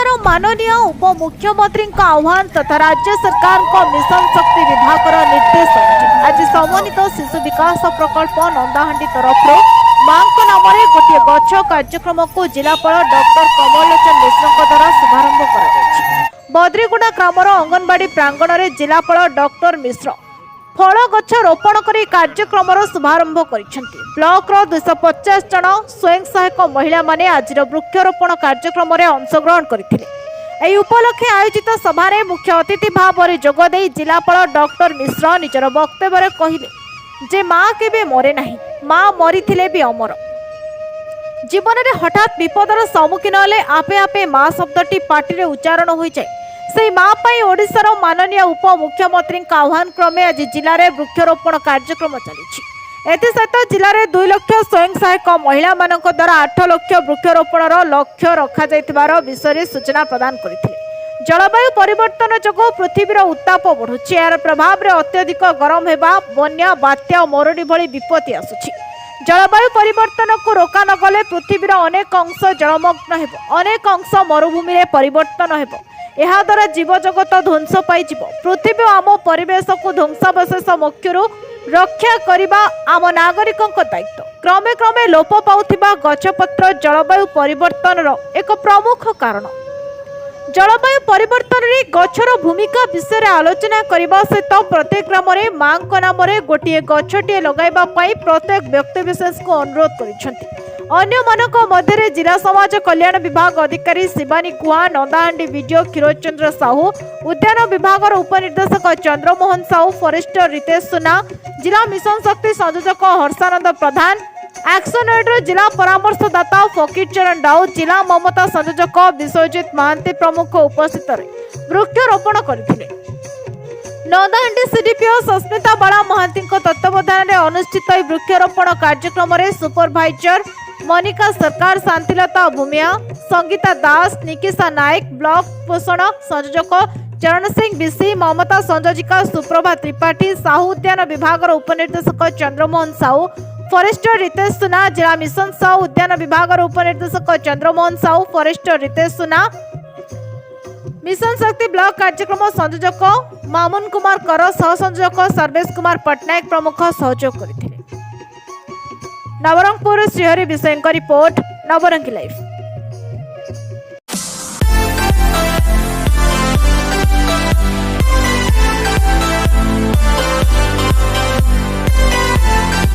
ओडिशार माननीय उपमुख्यमंत्री आह्वान तथा राज्य सरकार मिशन शक्ति विभाग निर्देश आज समन्वित शिशु विकास प्रकल्प नंदाहांडी तरफ मां नाम गोटे गछ कार्यक्रम को जिलापाल डॉक्टर कमलोचन मिश्र द्वारा शुभारंभ कर बद्रीगुड़ा ग्रामर अंगनवाड़ी प्रांगण में जिलापाल डॉक्टर मिश्र फल गछ रोपण कर कार्यक्रम शुभारंभ कर ब्लॉक 250 जन स्वयं सहायक महिला माने आज वृक्षरोपण कार्यक्रम में अंशग्रहण करते उपलक्षे आयोजित सभा मुख्य अतिथि भाव में जोगदे जिलापाल डॉक्टर मिश्र निजर वक्तव्य कहले जे माँ केबे मरे नहीं, माँ मरी भी अमर। जीवन में हठात विपदर सम्मुखीन हेले आपे आपे माँ शब्दटी पार्टी उच्चारण हो जाए। से माँ पाई ओडिशार माननीय उपमुख्यमंत्री आह्वान क्रमे आज जिले में वृक्षरोपण कार्यक्रम चली। एसत जिले में 2 लाख स्वयं सहायक महिला द्वारा 8 लाख वृक्षरोपण लक्ष्य रखा विषय सूचना प्रदान करते। जलवायु परिवर्तन जो पृथ्वीर उत्ताप बढ़ुଛି यार प्रभाव में अत्यधिक गरम होगा, बन्या बात्या और मरुड़ी भली विपत्ति आसुछि। जलवायु परिवर्तन को रोका न गले पृथ्वीर अनेक अंश जलमग्न हेबो, अनेक अंश मरुभूमि में परिवर्तन हेबो। यह द्वारा जीव जगत ध्वंस पाई पृथ्वी आम परिवेश को ध्वंसावशेष मुख्यरू रक्षा करने आम नागरिकों दायित्व। क्रमे क्रमे लोप पाउथिबा गछपत्र जलवायु परिवर्तन एक प्रमुख कारण। जलवायु परिवर्तन में गछर भूमिका विषय आलोचना करने सहित प्रत्येक ग्राम में मां नाम गोटे गछटे लगाइबा पई प्रत्येक व्यक्तिविशेष को अनुरोध करिसेंति। अन्य मानक मध्य जिला समाज कल्याण विभाग अधिकारी शिवानी गुहा, नंदाहांडी विडीओ क्षीरोचंद्र साहू, उद्यान विभाग उपनिर्देशक चंद्रमोहन साहू, फॉरेस्टर रितेश सुना, जिला मिशन शक्ति संयोजक हर्षानंद प्रधान, एक्शन एड जिला परामर्शदाता फकीर चरण राउत, जिला ममता संयोजक विश्वजित महांती प्रमुख उपस्थित वृक्षरोपण करथिले। नंदाहांडी सीडीपीओ सस्मिता बाला महांती तत्वावधान में अनुष्ठित वृक्षरोपण कार्यक्रम में सुपरभाइजर मनिका सरकार, शांतिलता भूमिया, संगीता दास, निकिसा नायक, ब्लॉक पोषण संयोजक चरण सिंह बिसी, ममता संयोजिका सुप्रभा त्रिपाठी साहू, उद्यान विभाग उपनिर्देशक चंद्रमोहन साहू, फॉरेस्टर रितेश सुना, जिला मिशन साहू, उद्यान विभाग उपनिर्देशक चंद्रमोहन साहू, फॉरेस्टर रितेश सुना, मिशन शक्ति ब्लॉक कार्यक्रम संयोजक मामुन कुमार कर, सह संयोजक सर्वेश कुमार पटनायक प्रमुख सहयोग करथिले। नवरंगपुर श्रीहरि विषय रिपोर्ट, नवरंगी लाइव।